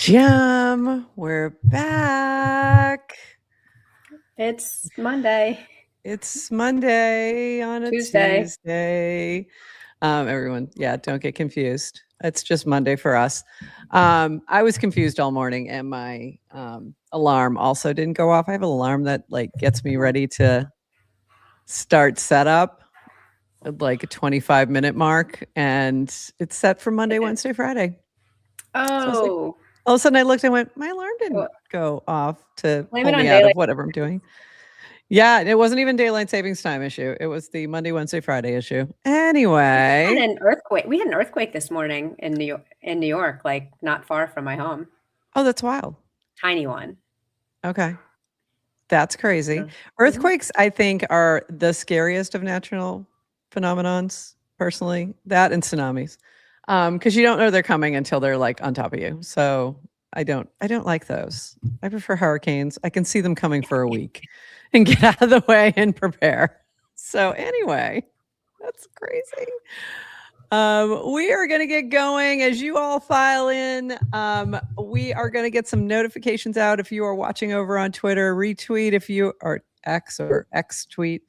Jim, we're back. It's Monday. It's Monday on a Tuesday. Everyone, don't get confused. It's just Monday for us. I was confused all morning, and my alarm also didn't go off. I have an alarm that gets me ready to start setup at a 25-minute mark, and it's set for Monday, Wednesday, Friday. Oh. All of a sudden I looked and went, my alarm didn't go off to pull me out of whatever I'm doing. Yeah, it wasn't even daylight savings time issue. It was the Monday, Wednesday, Friday issue. Anyway. We had an earthquake. We had an earthquake this morning in New York, not far from my home. Oh, that's wild. Tiny one. Okay. That's crazy. Yeah. Earthquakes, I think, are the scariest of natural phenomenons, personally. That and tsunamis. Because you don't know they're coming until they're on top of you. So I don't like those. I prefer hurricanes. I can see them coming for a week and get out of the way and prepare. So anyway, that's crazy. We are going to get going as you all file in. We are going to get some notifications out if you are watching over on Twitter. Retweet if you are X tweet.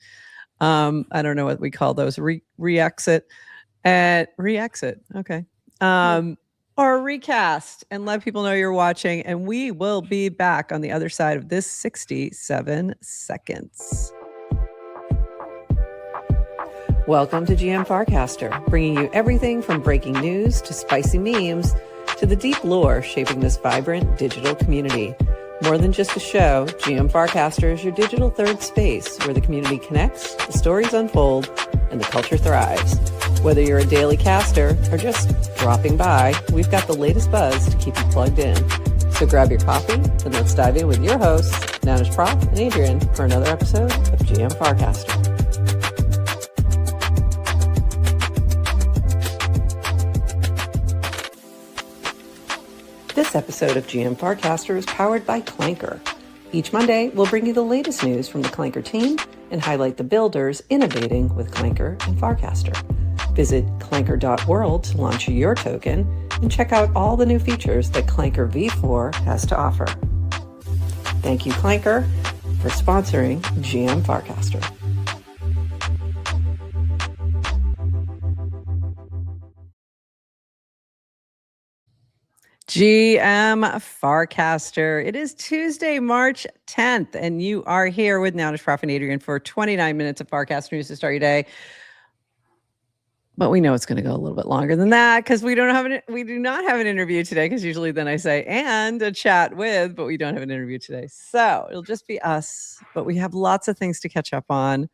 I don't know what we call those. Re-exit. Re-exit. Okay. Or recast and let people know you're watching. And we will be back on the other side of this 67 seconds. Welcome to GM Farcaster, bringing you everything from breaking news to spicy memes to the deep lore shaping this vibrant digital community. More than just a show, GM Farcaster is your digital third space where the community connects, the stories unfold, and the culture thrives. Whether you're a daily caster or just dropping by, we've got the latest buzz to keep you plugged in. So grab your coffee and let's dive in with your hosts, NounishProf and Adrienne, for another episode of GM Farcaster. This episode of GM Farcaster is powered by Clanker. Each Monday, we'll bring you the latest news from the Clanker team and highlight the builders innovating with Clanker and Farcaster. Visit clanker.world to launch your token and check out all the new features that Clanker V4 has to offer. Thank you, Clanker, for sponsoring GM Farcaster. GM Farcaster. It is Tuesday, March 10th, and you are here with NounishProf and Adrienne for 29 minutes of Farcaster news to start your day. But we know it's going to go a little bit longer than that because we do not have an interview today, because usually then I say and a chat with, but we don't have an interview today. So it'll just be us, but we have lots of things to catch up on.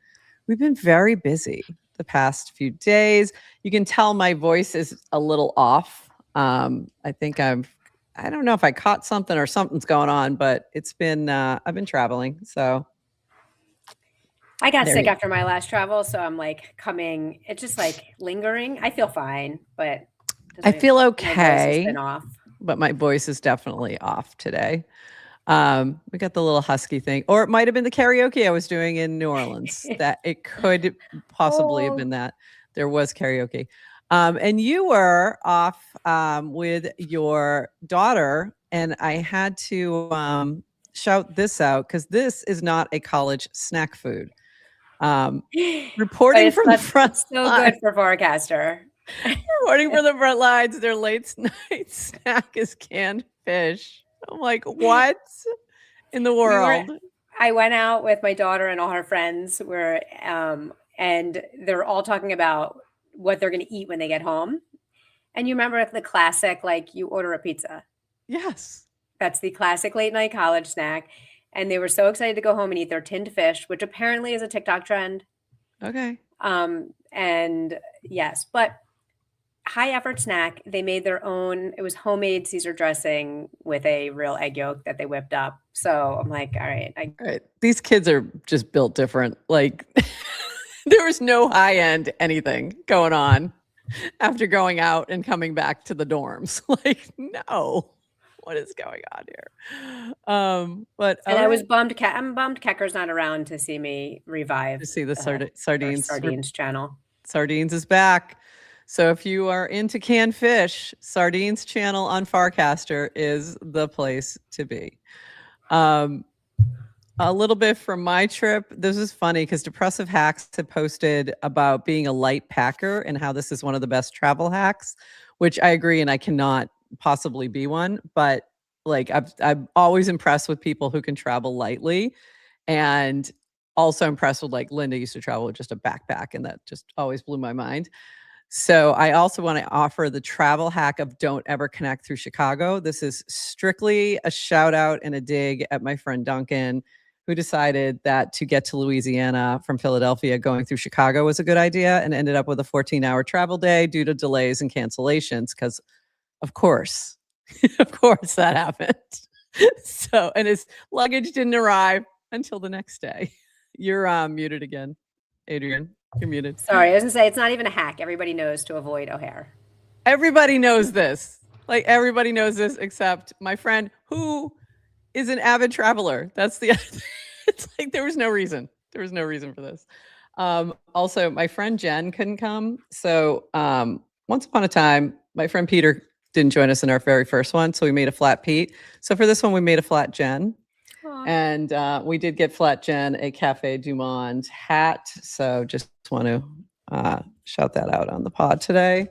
We've been very busy the past few days. You can tell my voice is a little off. I think I don't know if I caught something or something's going on, but it's been, I've been traveling. So I got sick after my last travel. So I'm it's just lingering. I feel fine, but I feel okay. Been off. But my voice is definitely off today. We got the little husky thing, or it might've been the karaoke I was doing in New Orleans. That it could possibly have been that there was karaoke. And you were off with your daughter, and I had to shout this out because this is not a college snack food. Reporting from the front so line. Good for Farcaster. Reporting from the front lines, their late night snack is canned fish. I'm like, what in the world? I went out with my daughter and all her friends, and they're all talking about what they're going to eat when they get home. And you remember the classic, you order a pizza. Yes. That's the classic late night college snack. And they were so excited to go home and eat their tinned fish, which apparently is a TikTok trend. Okay. And yes, but high effort snack. They made their own, it was homemade Caesar dressing with a real egg yolk that they whipped up. So I'm like, all right. All right. These kids are just built different. There was no high-end anything going on after going out and coming back to the dorms. No, what is going on here? I was bummed. I'm bummed Kecker's not around to see me revive. To see the sardines channel. Sardines is back. So if you are into canned fish, Sardines channel on Farcaster is the place to be. A little bit from my trip. This is funny because Depressive Hacks had posted about being a light packer and how this is one of the best travel hacks, which I agree, and I cannot possibly be one. But like I'm always impressed with people who can travel lightly, and also impressed with like Linda used to travel with just a backpack, and that just always blew my mind. So I also want to offer the travel hack of don't ever connect through Chicago. This is strictly a shout out and a dig at my friend Duncan, who decided that to get to Louisiana from Philadelphia, going through Chicago was a good idea, and ended up with a 14-hour travel day due to delays and cancellations. Because, of course, of course, that happened. So, and his luggage didn't arrive until the next day. You're muted again, Adrienne. You're muted. Sorry, I was gonna say it's not even a hack. Everybody knows to avoid O'Hare. Everybody knows this. Like everybody knows this except my friend who is an avid traveler. That's the it's like there was no reason. There was no reason for this. Also, my friend Jen couldn't come. So once upon a time, my friend Peter didn't join us in our very first one. So we made a flat Pete. So for this one, we made a flat Jen. Aww. And we did get Flat Jen a Cafe Du Monde hat. So just want to shout that out on the pod today.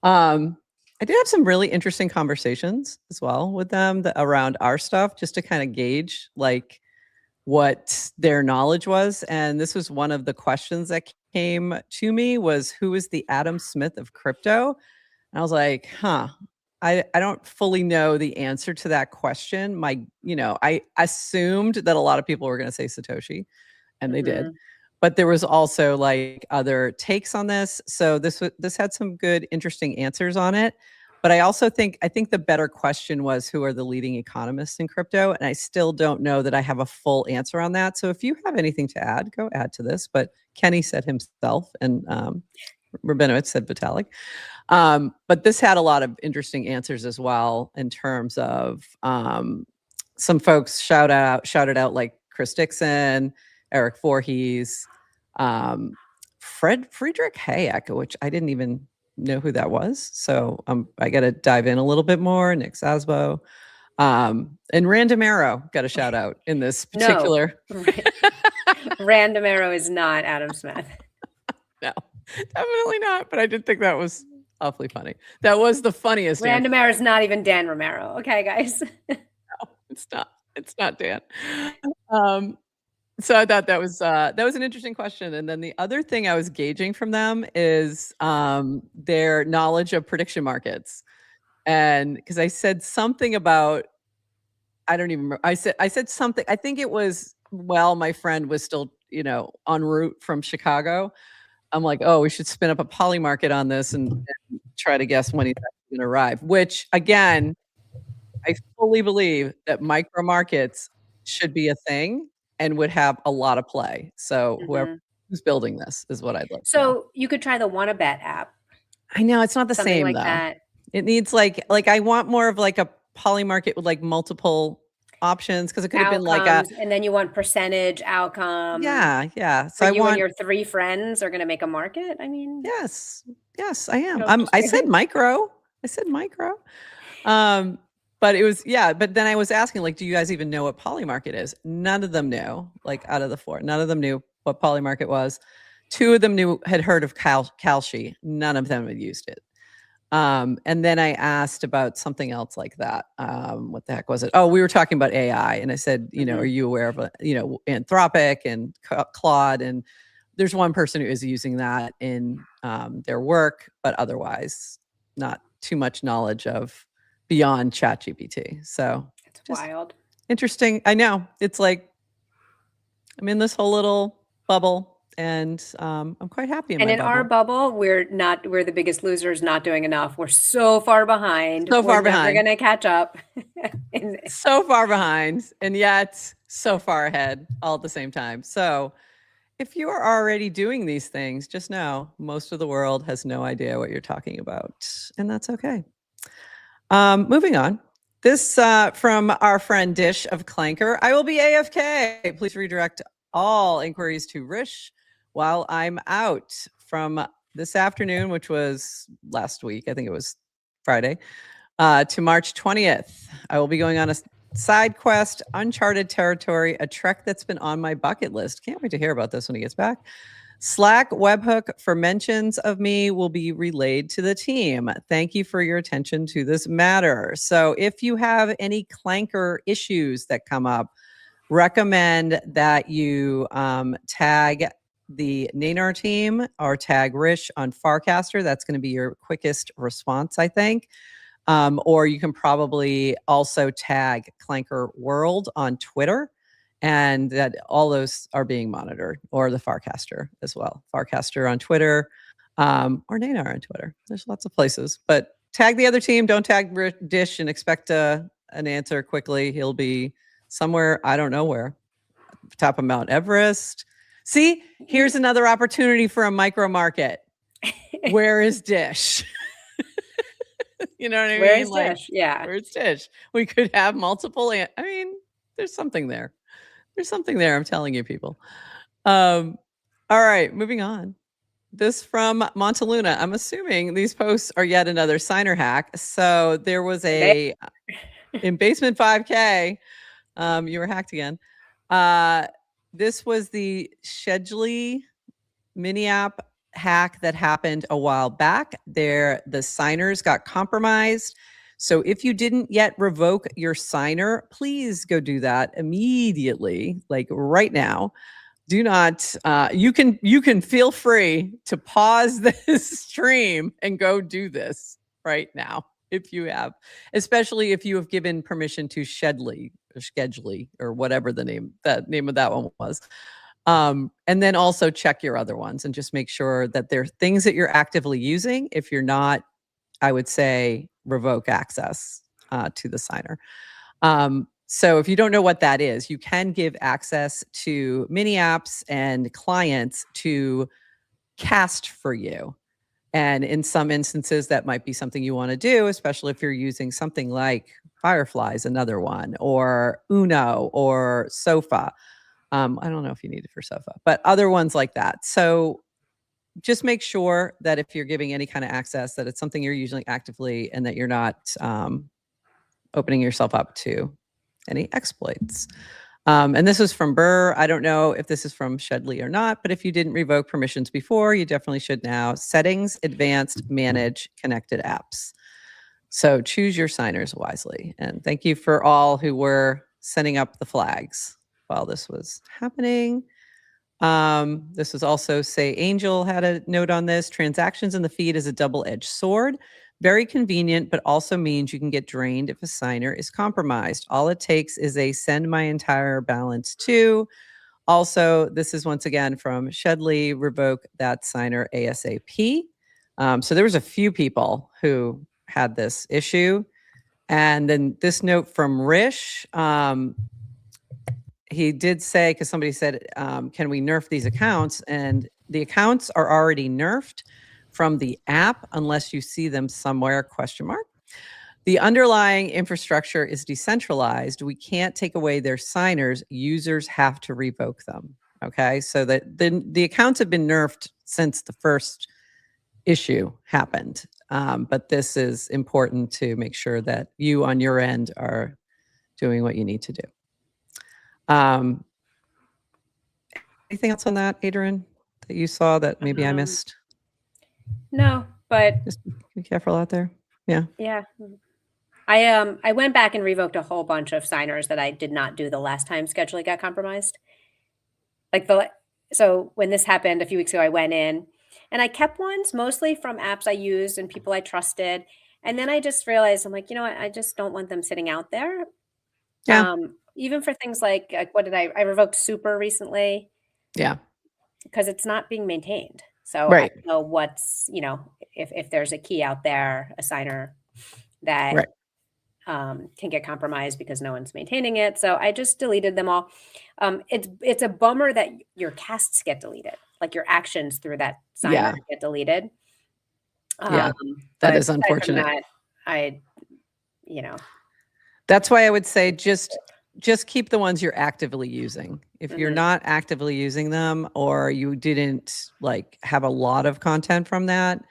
I did have some really interesting conversations as well with them around our stuff, just to kind of gauge like what their knowledge was. And this was one of the questions that came to me was, who is the Adam Smith of crypto? And I was like, I don't fully know the answer to that question. I assumed that a lot of people were going to say Satoshi, and they did. But there was also like other takes on this. So this had some good, interesting answers on it. But I also think the better question was, who are the leading economists in crypto? And I still don't know that I have a full answer on that. So if you have anything to add, go add to this. But Kenny said himself, and Rabinowitz said Vitalik. But this had a lot of interesting answers as well in terms of some folks shouted out like Chris Dixon, Eric Voorhees, Friedrich Hayek, which I didn't even know who that was. So I got to dive in a little bit more. Nick Szabo, and Random Arrow got a shout out in this particular. No. Random Arrow is not Adam Smith. No, definitely not. But I did think that was awfully funny. That was the funniest. Random Arrow is not even Dan Romero. Okay, guys. No, it's not. It's not Dan. So I thought that was an interesting question. And then the other thing I was gauging from them is their knowledge of prediction markets. And because I said something about, I don't even remember. I said something. I think it was, my friend was still, en route from Chicago. I'm like, oh, we should spin up a poly market on this and try to guess when he's actually going to arrive. Which again, I fully believe that micro markets should be a thing and would have a lot of play. So who's building this is what I'd like. So you could try the WannaBet app. I know it's not the Something same like though. That. It needs like I want more of like a poly market with like multiple options, because it could have been like and then you want percentage outcome. Yeah. So you and your 3 friends are going to make a market. I mean, yes, I am. I said micro. But it was, but then I was asking, like, do you guys even know what poly market is? None of them knew, like out of the 4, none of them knew what poly market was. 2 of them had heard of Kalshi. None of them had used it. And then I asked about something else like that. What the heck was it? Oh, we were talking about AI. And I said, are you aware of, Anthropic and Claude? And there's one person who is using that in their work, but otherwise not too much knowledge of beyond ChatGPT. So it's wild. Interesting. I know. It's like I'm in this whole little bubble. And I'm quite happy in my bubble. Our bubble, we're the biggest losers, not doing enough. We're so far behind. We're never going to catch up. So far behind, and yet so far ahead all at the same time. So if you are already doing these things, just know most of the world has no idea what you're talking about. And that's okay. Moving on. This from our friend Dish of Clanker. I will be Please redirect all inquiries to Rish while I'm out. From this afternoon, which was last week, I think it was Friday, to March 20th. I will be going on a side quest, uncharted territory, a trek that's been on my bucket list. Can't wait to hear about this when he gets back. Slack webhook for mentions of me will be relayed to the team. Thank you for your attention to this matter. So if you have any Clanker issues that come up, recommend that you tag the Nanar team or tag Rish on Farcaster. That's going to be your quickest response, I think. Or you can probably also tag Clanker World on Twitter, and that all those are being monitored, or the Farcaster as well. Farcaster on Twitter, or Nanar on Twitter. There's lots of places, but tag the other team. Don't tag Dish and expect an answer quickly. He'll be somewhere, I don't know where, top of Mount Everest. See, here's another opportunity for a micro market. Where is Dish? You know what I mean? Where's Dish? Yeah. Where's Dish? We could have multiple. I mean, there's something there. There's something there. I'm telling you, people. All right, moving on. This from Montaluna. I'm assuming these posts are yet another signer hack. So there was in Basement 5K. You were hacked again. This was the Shedley mini app hack that happened a while back. The signers got compromised. So if you didn't yet revoke your signer, please go do that immediately, like right now. Do not, you can feel free to pause this stream and go do this right now if you have, especially if you have given permission to Shedley or Schedley or whatever the name of that one was. And then also check your other ones and just make sure that they're things that you're actively using. If you're not, I would say revoke access to the signer. So if you don't know what that is, you can give access to mini apps and clients to cast for you. And in some instances, that might be something you want to do, especially if you're using something like Firefly's another one, or Uno or Sofa. I don't know if you need it for Sofa, but other ones like that. So just make sure that if you're giving any kind of access, that it's something you're using actively and that you're not opening yourself up to any exploits. And this is from Burr. I don't know if this is from Shedley or not, but if you didn't revoke permissions before, you definitely should now. Settings, advanced, manage, connected apps. So choose your signers wisely. And thank you for all who were setting up the flags while this was happening. This was also Say Angel had a note on this. Transactions in the feed is a double-edged sword. Very convenient, but also means you can get drained if a signer is compromised. All it takes is a send my entire balance to. Also, this is once again from Shedley, revoke that signer ASAP. So there was a few people who had this issue. And then this note from Rish, he did say, because somebody said, can we nerf these accounts? And the accounts are already nerfed from the app unless you see them somewhere, ? The underlying infrastructure is decentralized. We can't take away their signers. Users have to revoke them. Okay, so that the accounts have been nerfed since the first issue happened. But this is important to make sure that you on your end are doing what you need to do. Anything else on that, Adrienne, that you saw that maybe I missed? No, but just be careful out there. Yeah. Yeah. I went back and revoked a whole bunch of signers that I did not do the last time Schedule got compromised. So when this happened a few weeks ago, I went in and I kept ones mostly from apps I used and people I trusted. And then I just realized, I'm like, you know what? I just don't want them sitting out there. Yeah. Even for things like what did I revoked Super recently. Yeah. Because it's not being maintained. So right. I don't know what's, if there's a key out there, a signer that right. Can get compromised because no one's maintaining it. So I just deleted them all. It's a bummer that your casts get deleted, like your actions through that signer get deleted. Yeah, that is unfortunate. That, that's why I would say just just keep the ones you're actively using. If you're not actively using them, or you didn't like have a lot of content from that,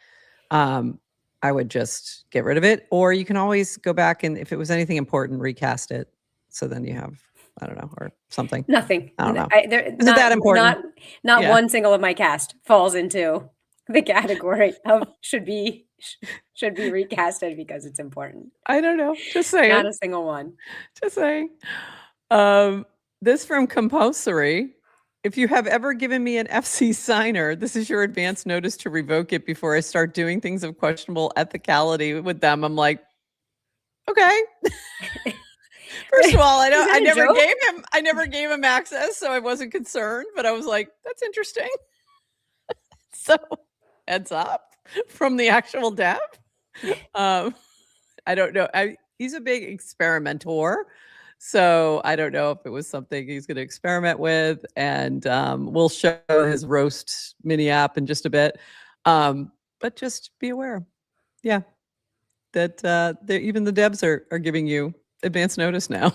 I would just get rid of it. Or you can always go back and if it was anything important, recast it. So then you have, I don't know, or something. Nothing. I don't know. Is it that important? Not one single of my cast falls into the category of should be recasted because it's important. I don't know. Just saying. Not a single one. Just saying. This from Compulsory. If you have ever given me an FC signer, this is your advance notice to revoke it before I start doing things of questionable ethicality with them. I'm like, okay. First of all, I never gave him access, so I wasn't concerned, but I was like, that's interesting. So heads up from the actual dev. I don't know. He's a big experimenter. So I don't know if it was something he's going to experiment with, and we'll show his roast mini app in just a bit. But just be aware, yeah, that even the devs are giving you advance notice now,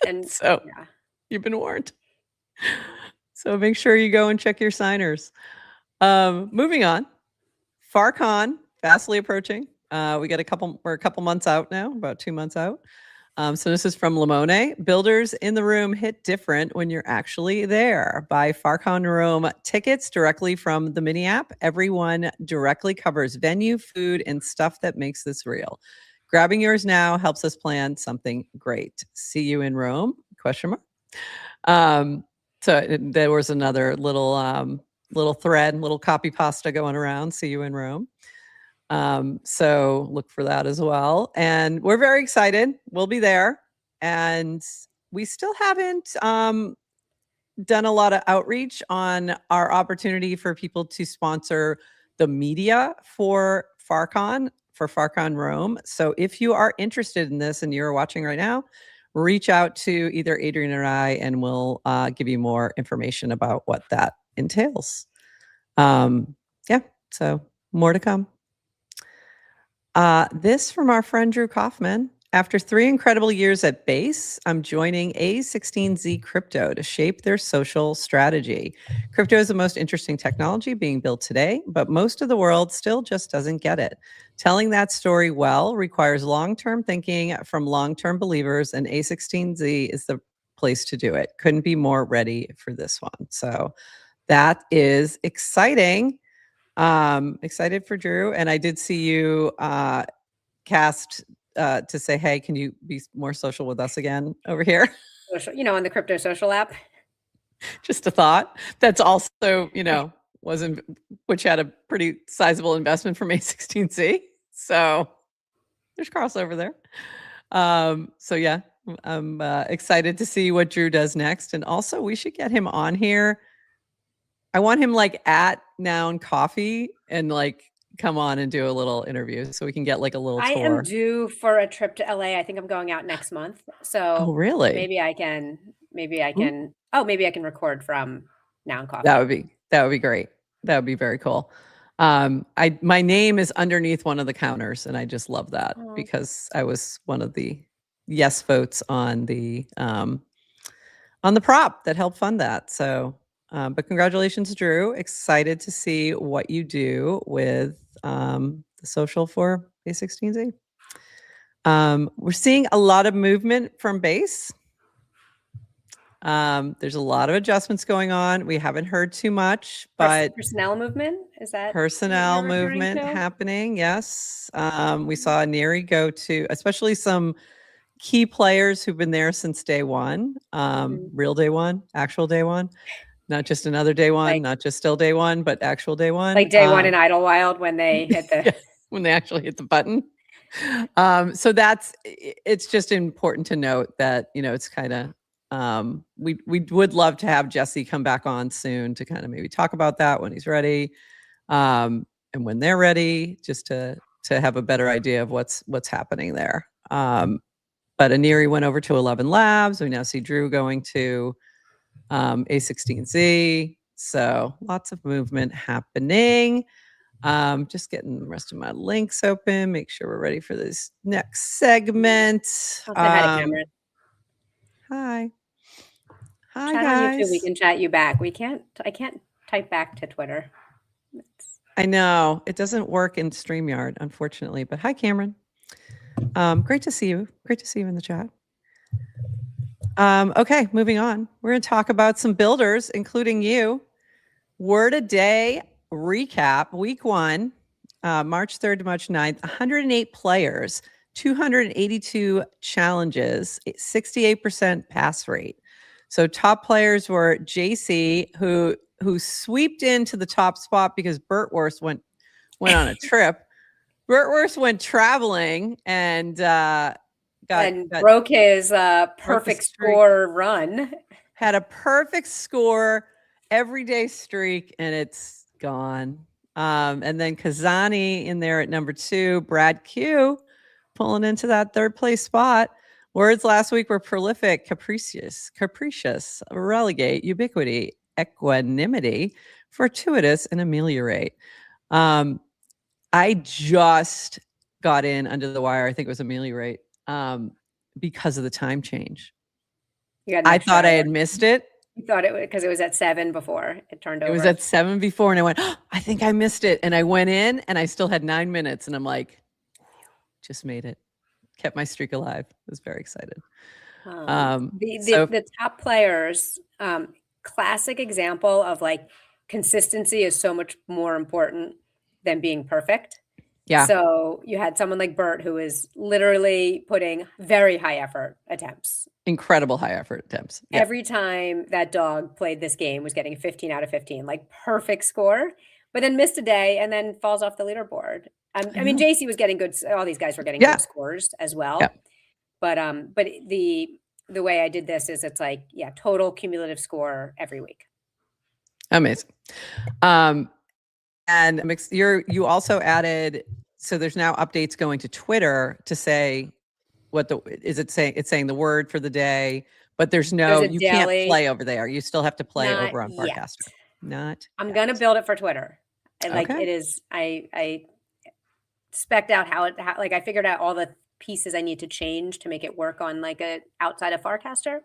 and so you've been warned. So make sure you go and check your signers. Moving on, FarCon fastly approaching. We're a couple months out now, about 2 months out. So this is from Limone. Builders in the room hit different when you're actually there. Buy FarCon Room tickets directly from the mini app. Everyone directly covers venue, food, and stuff that makes this real. Grabbing yours now helps us plan something great. See you in Rome? ? So there was another little thread, little copy pasta going around. See you in Rome. So look for that as well. And we're very excited. We'll be there. And we still haven't done a lot of outreach on our opportunity for people to sponsor the media for FarCon Rome. So if you are interested in this and you're watching right now, reach out to either Adrienne or I, and we'll give you more information about what that entails. So more to come. This from our friend Drew Kaufman. After 3 incredible years at Base, I'm joining A16Z Crypto to shape their social strategy. Crypto is the most interesting technology being built today, but most of the world still just doesn't get it. Telling that story well requires long-term thinking from long-term believers, and A16Z is the place to do it. Couldn't be more ready for this one. So that is exciting. Excited for Drew. And I did see you cast to say, hey, can you be more social with us again over here? Social, on the crypto social app. Just a thought. That's also, which had a pretty sizable investment from A16Z. So there's crossover there. So yeah, I'm excited to see what Drew does next. And also we should get him on here. I want him at Noun Coffee and come on and do a little interview so we can get a little tour. I am due for a trip to LA. I think I'm going out next month. So really? Maybe I can record from Noun Coffee. That would be great. That would be very cool. My name is underneath one of the counters, and I just love that because I was one of the yes votes on the prop that helped fund that. So but congratulations, Drew. Excited to see what you do with the social for A16Z. We're seeing a lot of movement from Base. There's a lot of adjustments going on. We haven't heard too much, but personnel movement, is that personnel movement happening? Yes. We saw Neri go to, especially some key players who've been there since day one, real day one, actual day one. Not just another day one, not just still day one, but actual day one. Like day one in Idlewild when they hit the when they actually hit the button. So it's just important to note that it's kind of we would love to have Jesse come back on soon to kind of maybe talk about that when he's ready, and when they're ready, just to have a better idea of what's happening there. But Aniri went over to 11 Labs. We now see Drew going to A16Z. So lots of movement happening. Just getting the rest of my links open. Make sure we're ready for this next segment. Hi. Hi, Chat on YouTube. We guys. can chat you back. I can't type back to Twitter. I know it doesn't work in StreamYard, unfortunately, but hi, Cameron. Great to see you. Great to see you in the chat. Okay, moving on. We're going to talk about some builders, including you. Word a day recap, week 1, March 3rd to March 9th, 108 players, 282 challenges, 68% pass rate. So top players were JC, who sweeped into the top spot because Burtworth went on a trip. Burtworth went traveling and broke his perfect score run. Had a perfect score, everyday streak, and it's gone. And then Kazani in there at number 2, Brad Q pulling into that 3rd place spot. Words last week were prolific, capricious, relegate, ubiquity, equanimity, fortuitous, and ameliorate. I just got in under the wire. I think it was ameliorate because of the time change. I thought I had missed it. You thought it was because it was at 7 before it turned over. It was at 7 before, and I went, oh, I think I missed it. And I went in, and I still had 9 minutes, and I'm like, just made it. Kept my streak alive. I was very excited. The top players, classic example of like consistency is so much more important than being perfect. Yeah. So you had someone like Bert who is literally putting very high effort attempts. Incredible high effort attempts. Yeah. Every time that dog played this game was getting 15 out of 15, like perfect score, but then missed a day and then falls off the leaderboard. I mean, JC was getting good. All these guys were getting good scores as well. Yeah. But the way I did this is it's like, total cumulative score every week. Amazing. And you also added, so there's now updates going to Twitter to say it's saying the word for the day, but you can't play over there. You still have to play over on Farcaster. I'm going to build it for Twitter. Like it is, I spec'd out how I figured out all the pieces I need to change to make it work on like outside of Farcaster.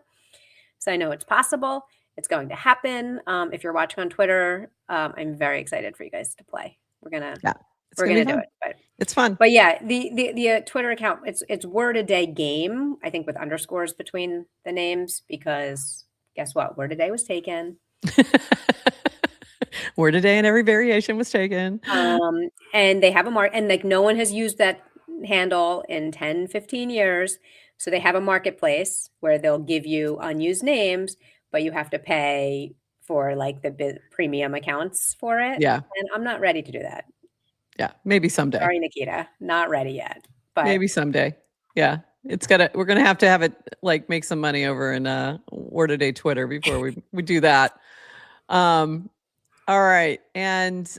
So I know it's possible. It's going to happen. If you're watching on Twitter, I'm very excited for you guys to play. We're gonna do it. But it's fun. But yeah, the Twitter account, it's word a day game, I think with underscores between the names, because guess what? Word a day was taken. Word a day and every variation was taken. And they have a mark, and like no one has used that handle in 10, 15 years. So they have a marketplace where they'll give you unused names, but you have to pay for like the premium accounts for it. Yeah. And I'm not ready to do that. Yeah. Maybe someday. Sorry, Nikita. Not ready yet. But maybe someday. Yeah. We're going to have it like make some money over in Word a Day Twitter before we do that. All right. And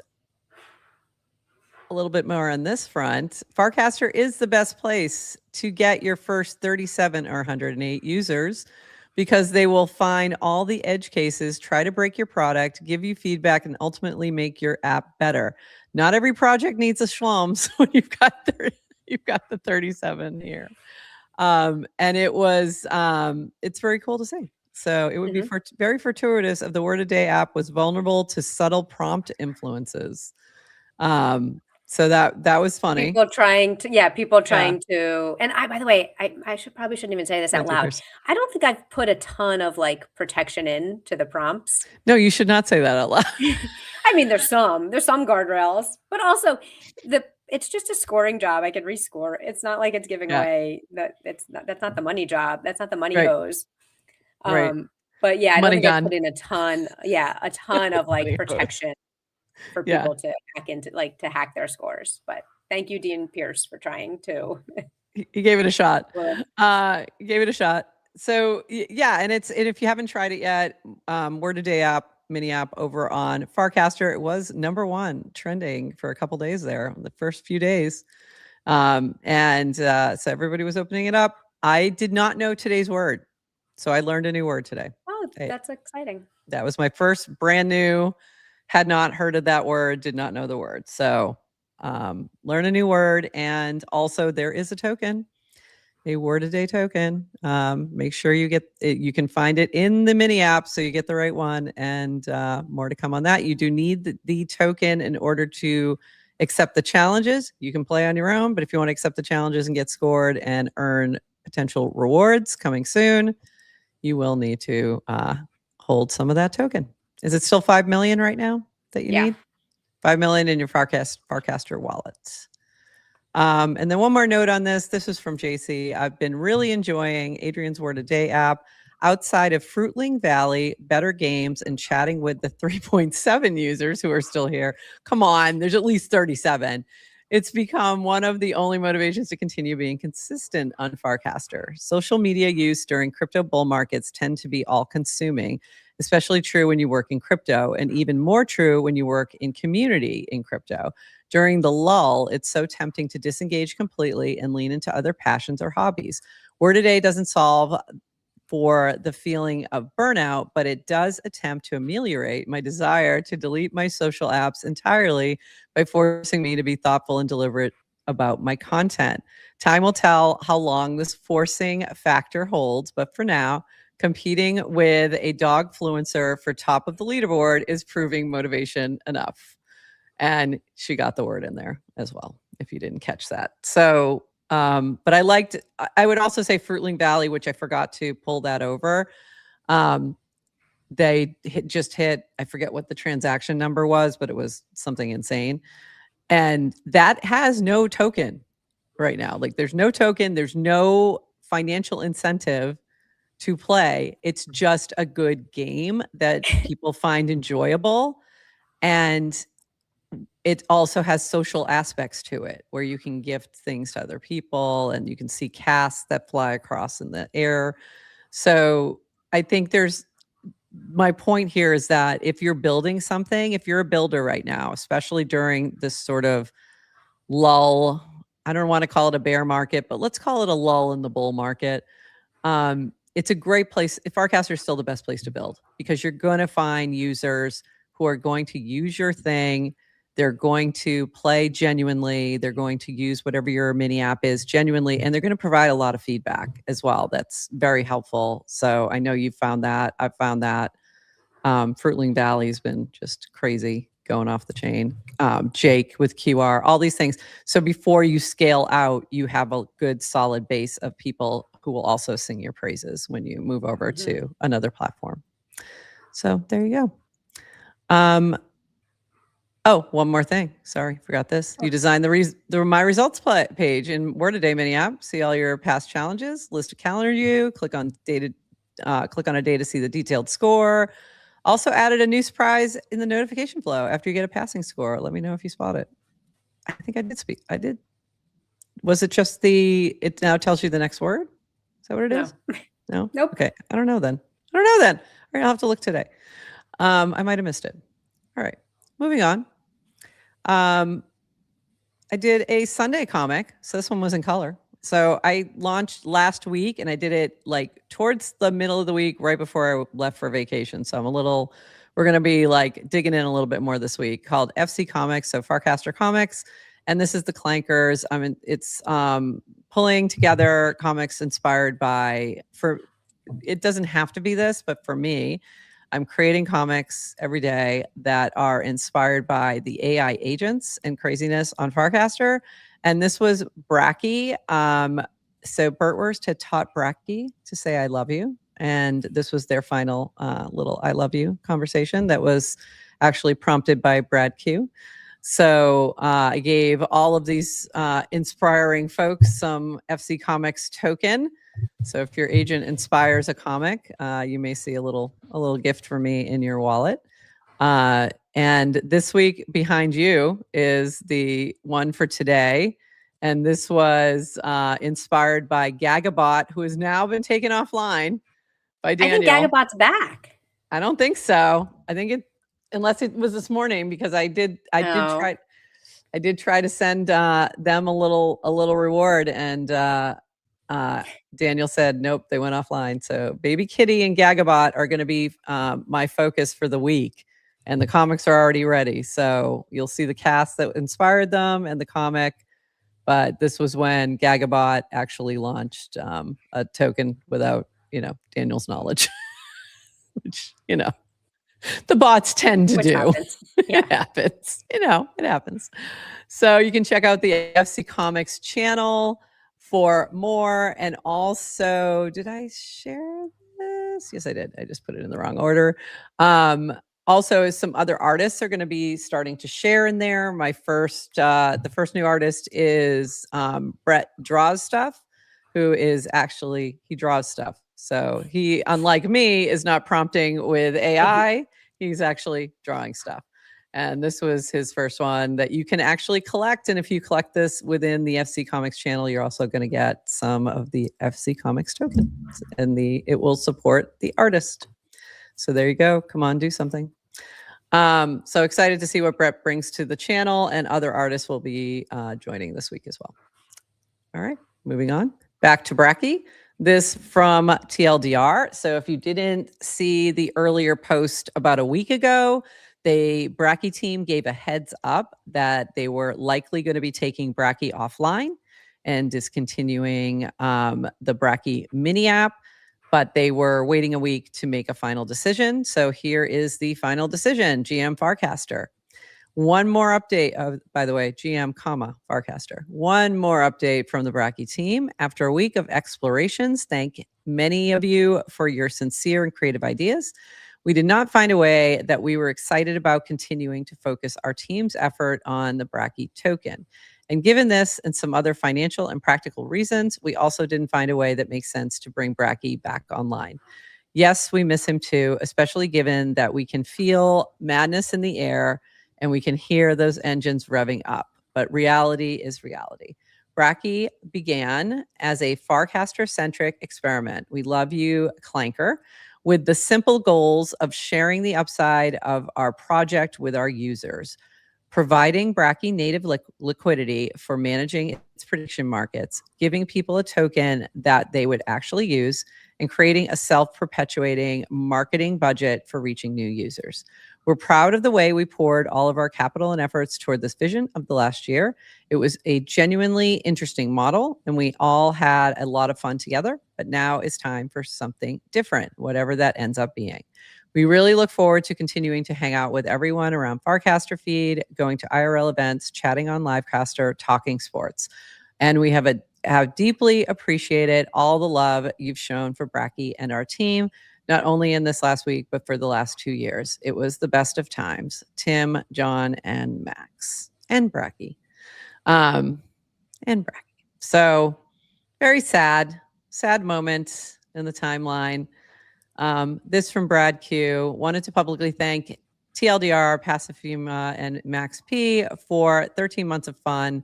a little bit more on this front. Farcaster is the best place to get your first 37 or 108 users because they will find all the edge cases, try to break your product, give you feedback, and ultimately make your app better. Not every project needs a Schwalm, so you've got the 37 here. And it was it's very cool to see. So it would be very fortuitous if the Word a Day app was vulnerable to subtle prompt influences. So that was funny. People trying to, and by the way, I probably shouldn't even say this out loud. I don't think I've put a ton of like protection into the prompts. No, you should not say that out loud. I mean, there's some guardrails, but also it's just a scoring job. I can rescore. It's not like it's giving away that's not the money job. That's not the money hose. But yeah, I don't think I put in a ton of like protection for people to hack into, like to hack their scores. But thank you, Dean Pierce, for trying to. He gave it a shot. Gave it a shot. So yeah, and if you haven't tried it yet, Word a Day app, mini app over on Farcaster, it was #1 trending for a couple days there, the first few days. So everybody was opening it up. I did not know today's word, so I learned a new word today. Oh, that's exciting. That was my first brand new. Had not heard of that word, did not know the word. So learn a new word. And also there is a token. a word a day token. Make sure you get it, you can find it in the mini app so you get the right one, and more to come on that. You do need the token in order to accept the challenges. You can play on your own, but if you want to accept the challenges and get scored and earn potential rewards coming soon, you will need to hold some of that token. Is it still 5 million right now that you need? 5 million in your Farcaster wallet. And then one more note on this. This is from JC. I've been really enjoying Adrienne's Word a Day app. Outside of Fruitling Valley, Better Games, and chatting with the 3.7 users who are still here. Come on, there's at least 37. It's become one of the only motivations to continue being consistent on Farcaster. Social media use during crypto bull markets tend to be all-consuming, especially true when you work in crypto, and even more true when you work in community in crypto. During the lull, it's so tempting to disengage completely and lean into other passions or hobbies. Word a Day doesn't solve for the feeling of burnout, but it does attempt to ameliorate my desire to delete my social apps entirely by forcing me to be thoughtful and deliberate about my content. Time will tell how long this forcing factor holds, but for now, competing with a dog fluencer for top of the leaderboard is proving motivation enough. And she got the word in there as well, if you didn't catch that. So, but I would also say Fruitling Valley, which I forgot to pull that over. They just hit, I forget what the transaction number was, but it was something insane. And that has no token right now. Like there's no token, there's no financial incentive to play. It's just a good game that people find enjoyable. And it also has social aspects to it where you can gift things to other people and you can see casts that fly across in the air. So I think my point here is that if you're building something, if you're a builder right now, especially during this sort of lull, I don't want to call it a bear market, but let's call it a lull in the bull market. It's a great place. Farcaster is still the best place to build because you're going to find users who are going to use your thing. They're going to play genuinely. They're going to use whatever your mini app is genuinely, and they're going to provide a lot of feedback as well. That's very helpful. So I know you've found that. I've found that. Fruitling Valley has been just crazy, going off the chain. Jake with QR, all these things. So before you scale out, you have a good solid base of people who will also sing your praises when you move over to another platform. So there you go. Oh, one more thing. Sorry, forgot this. You designed the My Results page in Word a Day mini app. See all your past challenges, list a calendar view, click on a day to see the detailed score. Also added a new surprise in the notification flow after you get a passing score. Let me know if you spot it. I think I did. Was it just it now tells you the next word? Is that what it is? No? Nope. Okay. I don't know then. All right, I'll have to look today. I might have missed it. All right. Moving on. I did a Sunday comic. So this one was in color. So I launched last week and I did it like towards the middle of the week, right before I left for vacation. So we're going to be like digging in a little bit more this week, called FC Comics. So Farcaster Comics. And this is the Clankers. I mean, it's pulling together comics inspired by, it doesn't have to be this, but for me, I'm creating comics every day that are inspired by the AI agents and craziness on Farcaster. And this was Bracky. So Burtwurst had taught Bracky to say, I love you. And this was their final little I love you conversation that was actually prompted by Brad Q. So I gave all of these inspiring folks some FC Comics token. So if your agent inspires a comic, you may see a little gift for me in your wallet. And this week behind you is the one for today. And this was inspired by Gagabot, who has now been taken offline by Daniel. I think Gagabot's back. I don't think so. I think unless it was this morning, because I did try to send them a little reward, and Daniel said nope, they went offline. So Baby Kitty and Gagabot are going to be my focus for the week, and the comics are already ready. So you'll see the cast that inspired them and the comic but this was when Gagabot actually launched a token without, Daniel's knowledge, which, the bots tend to Which do. happens. Yeah. It happens. It happens. So you can check out the FC Comics channel for more. And also, did I share this? Yes, I did. I just put it in the wrong order. Also, some other artists are going to be starting to share in there. The first new artist is Brett Draws Stuff, who is actually, he draws stuff. So he, unlike me, is not prompting with AI. He's actually drawing stuff. And this was his first one that you can actually collect. And if you collect this within the FC Comics channel, you're also going to get some of the FC Comics tokens, and it will support the artist. So there you go. Come on, do something. So excited to see what Brett brings to the channel, and other artists will be joining this week as well. All right, moving on. Back to Bracky. This from TLDR. So if you didn't see the earlier post about a week ago, the Bracky team gave a heads up that they were likely going to be taking Bracky offline and discontinuing the Bracky mini app, but they were waiting a week to make a final decision. So here is the final decision, GM Farcaster. One more update, by the way, GM, Farcaster. One more update from the Bracky team. After a week of explorations, thank many of you for your sincere and creative ideas. We did not find a way that we were excited about continuing to focus our team's effort on the Bracky token. And given this and some other financial and practical reasons, we also didn't find a way that makes sense to bring Bracky back online. Yes, we miss him too, especially given that we can feel madness in the air and we can hear those engines revving up. But reality is reality. Bracky began as a Farcaster-centric experiment. We love you, Clanker, with the simple goals of sharing the upside of our project with our users, providing Bracky native liquidity for managing its prediction markets, giving people a token that they would actually use, and creating a self-perpetuating marketing budget for reaching new users. We're proud of the way we poured all of our capital and efforts toward this vision of the last year. It was a genuinely interesting model, and we all had a lot of fun together, but now it's time for something different, whatever that ends up being. We really look forward to continuing to hang out with everyone around Farcaster feed, going to IRL events, chatting on Livecaster, talking sports. And we have deeply appreciated all the love you've shown for Bracky and our team, not only in this last week, but for the last 2 years. It was the best of times. Tim, John, and Max, and Bracky. So very sad moment in the timeline. This from Brad Q. Wanted to publicly thank TLDR, Pacifima, and Max P for 13 months of fun,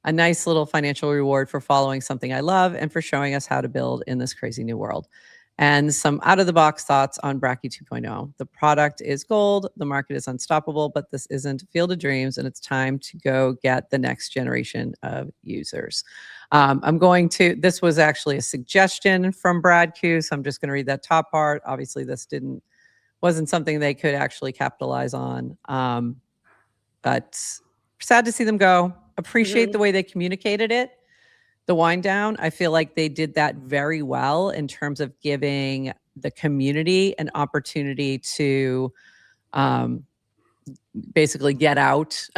a nice little financial reward for following something I love and for showing us how to build in this crazy new world. And some out-of-the-box thoughts on Bracky 2.0. The product is gold, the market is unstoppable, but this isn't Field of Dreams, and it's time to go get the next generation of users. This was actually a suggestion from Brad Q, so I'm just going to read that top part. Obviously, this wasn't something they could actually capitalize on, but sad to see them go. Appreciate the way they communicated it. The wind down, I feel like they did that very well in terms of giving the community an opportunity to basically get out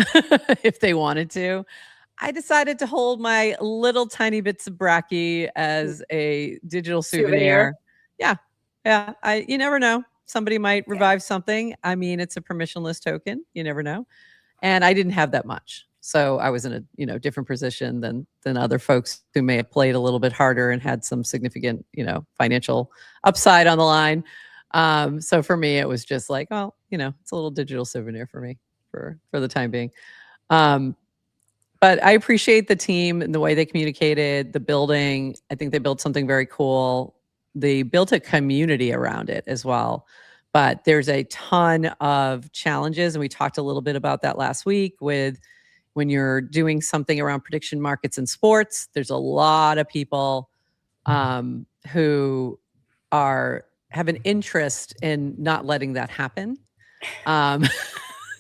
if they wanted to. I decided to hold my little tiny bits of Bracky as a digital souvenir. Yeah. You never know. Somebody might revive something. I mean, it's a permissionless token. You never know. And I didn't have that much. So I was in a different position than other folks who may have played a little bit harder and had some significant, financial upside on the line. So for me, it was just like, well, it's a little digital souvenir for me for the time being. But I appreciate the team and the way they communicated, the building. I think they built something very cool. They built a community around it as well. But there's a ton of challenges, and we talked a little bit about that last week with when you're doing something around prediction markets in sports. There's a lot of people who have an interest in not letting that happen.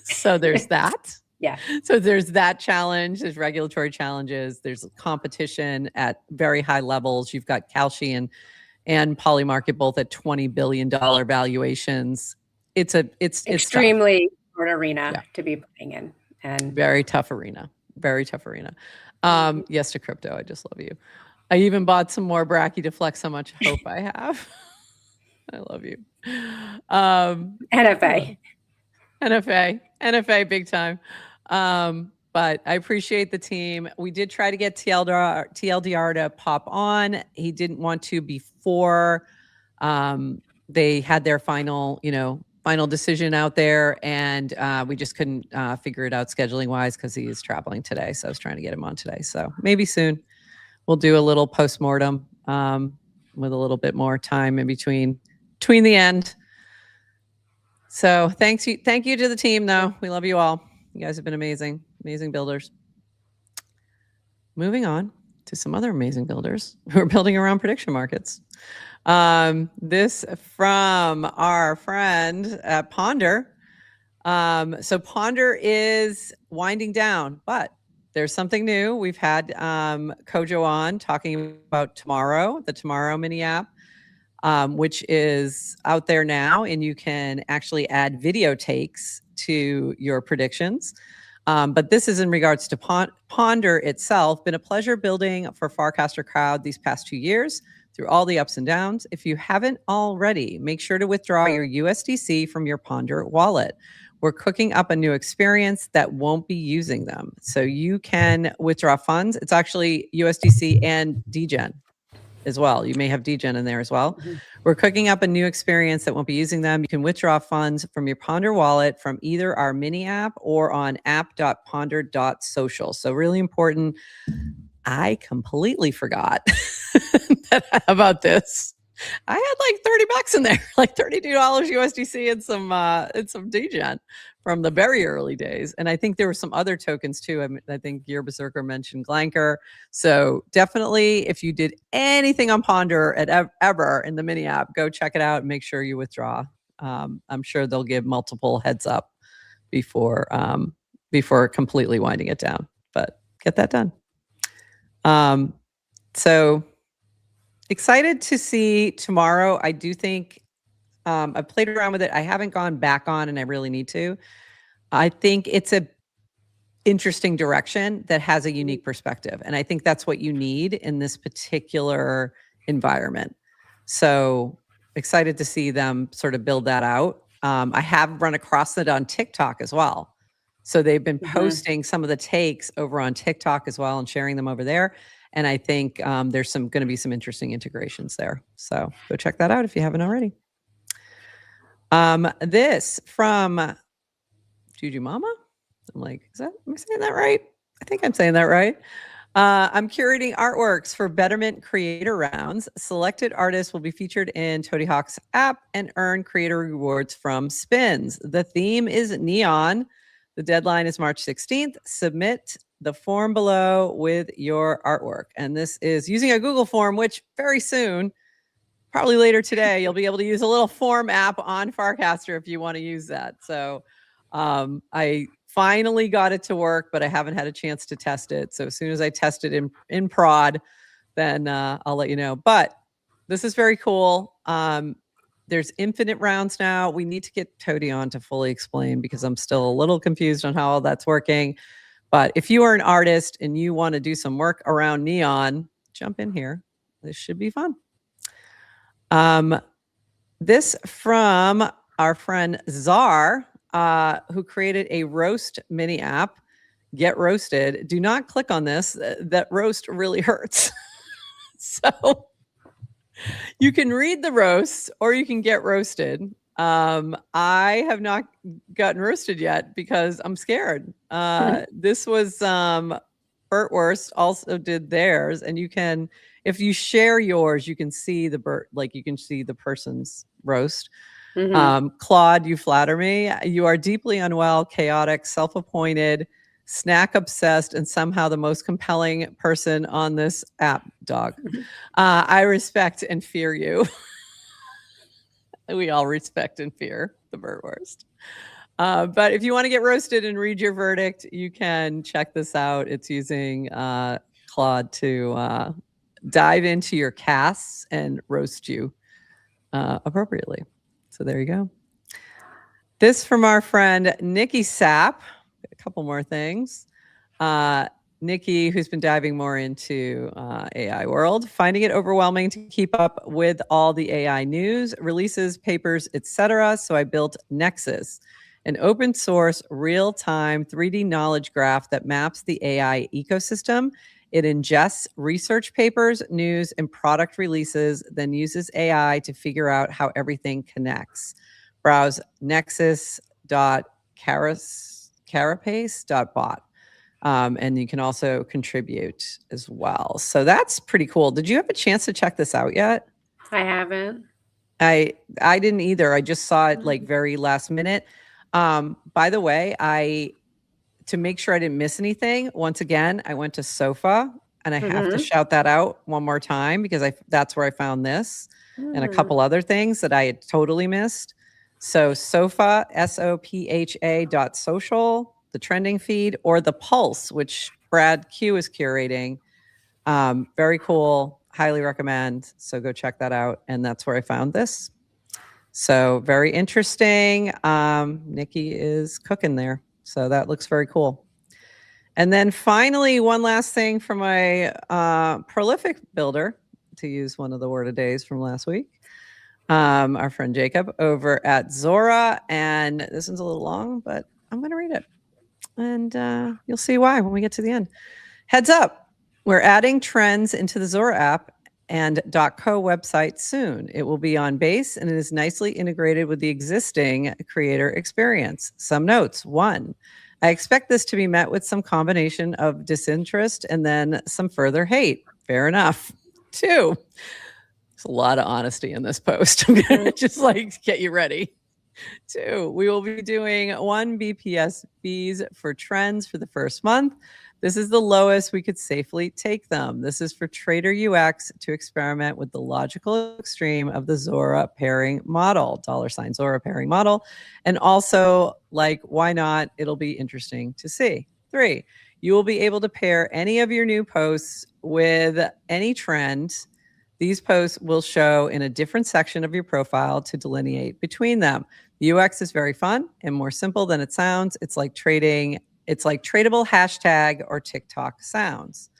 So there's that. Yeah. So there's that challenge. There's regulatory challenges. There's competition at very high levels. You've got Kalshi and Polymarket both at $20 billion valuations. It's extremely hard arena to be playing in, and very tough arena. Very tough arena. Yes to crypto. I just love you. I even bought some more Bracky to flex how much hope I have. I love you. NFA. NFA, big time. But I appreciate the team. We did try to get TLDR to pop on. He didn't want to before they had their final decision out there, and we just couldn't figure it out scheduling wise because he is traveling today. So I was trying to get him on today. So maybe soon we'll do a little postmortem with a little bit more time in between the end. So thank you to the team, though. We love you all. You guys have been amazing builders. Moving on to some other amazing builders who are building around prediction markets. This from our friend at Ponder. So Ponder is winding down, but there's something new. We've had Kojo on talking about Tomorrow, the Tomorrow mini app, which is out there now, and you can actually add video takes to your predictions. But this is in regards to Ponder itself. Been a pleasure building for Farcaster Crowd these past 2 years through all the ups and downs. If you haven't already, make sure to withdraw your USDC from your Ponder wallet. We're cooking up a new experience that won't be using them. So you can withdraw funds. It's actually USDC and DGen as well. You may have DGen in there as well. We're cooking up a new experience that won't be using them. You can withdraw funds from your Ponder wallet from either our mini app or on app.ponder.social. So really important. I completely forgot about this. I had like $30 in there, like $32 USDC and some DGen from the very early days. And I think there were some other tokens too. I think Gear Berserker mentioned Clanker. So definitely, if you did anything on Ponder ever in the mini app, go check it out and make sure you withdraw. I'm sure they'll give multiple heads up before completely winding it down. But get that done. So excited to see Tomorrow. I do think I've played around with it. I haven't gone back on, and I really need to. I think it's a interesting direction that has a unique perspective, and I think that's what you need in this particular environment. So excited to see them sort of build that out. I have run across it on TikTok as well. So they've been posting some of the takes over on TikTok as well and sharing them over there. And I think there's going to be some interesting integrations there. So go check that out if you haven't already. This from Juju Mama. I'm like, am I saying that right? I think I'm saying that right. I'm curating artworks for Betterment Creator Rounds. Selected artists will be featured in Tony Hawk's app and earn creator rewards from spins. The theme is neon. The deadline is March 16th. Submit the form below with your artwork. And this is using a Google form, which very soon, probably later today, you'll be able to use a little form app on Farcaster if you want to use that. So I finally got it to work, but I haven't had a chance to test it. So as soon as I test it in prod, then I'll let you know. But this is very cool. There's infinite rounds now. We need to get Toady on to fully explain because I'm still a little confused on how all that's working. But if you are an artist and you want to do some work around neon, jump in here. This should be fun. This from our friend Czar, who created a roast mini app. Get roasted. Do not click on this. That roast really hurts. So you can read the roast or you can get roasted. I have not gotten roasted yet because I'm scared. This was Burtworst also did theirs, and you can, if you share yours, you can see you can see the person's roast. Claude, you flatter me. You are deeply unwell, chaotic, self-appointed, snack obsessed, and somehow the most compelling person on this app, dog. I respect and fear you. We all respect and fear the Burtworst. But if you want to get roasted and read your verdict, you can check this out. It's using Claude to dive into your casts and roast you appropriately. So there you go. This from our friend Nikki Sapp. A couple more things. Nikki, who's been diving more into AI world, finding it overwhelming to keep up with all the AI news, releases, papers, etc. So I built Nexus, an open source, real-time 3D knowledge graph that maps the AI ecosystem. It ingests research papers, news, and product releases, then uses AI to figure out how everything connects. Browse nexus.carapace.bot. And you can also contribute as well. So that's pretty cool. Did you have a chance to check this out yet? I haven't. I didn't either. I just saw it like very last minute. By the way, to make sure I didn't miss anything, once again, I went to Sofa, and I have to shout that out one more time because that's where I found this and a couple other things that I had totally missed. So Sofa, SOPHA.social, the trending feed, or the Pulse, which Brad Q is curating. Very cool. Highly recommend. So go check that out. And that's where I found this. So very interesting. Nikki is cooking there. So that looks very cool. And then finally, one last thing from my prolific builder, to use one of the word of days from last week. Our friend Jacob over at Zora. And this one's a little long, but I'm going to read it. And you'll see why when we get to the end. Heads up, we're adding trends into the Zora app and .co website soon. It will be on base, and it is nicely integrated with the existing creator experience. Some notes. 1, I expect this to be met with some combination of disinterest and then some further hate. Fair enough. 2, there's a lot of honesty in this post. I'm going to just like get you ready. 2, we will be doing 1 BPS fees for trends for the first month. This is the lowest we could safely take them. This is for Trader UX to experiment with the logical extreme of the Zora pairing model, $ Zora pairing model. And also, like, why not? It'll be interesting to see. 3, you will be able to pair any of your new posts with any trend. These posts will show in a different section of your profile to delineate between them. The UX is very fun and more simple than it sounds. It's like tradable hashtag or TikTok sounds.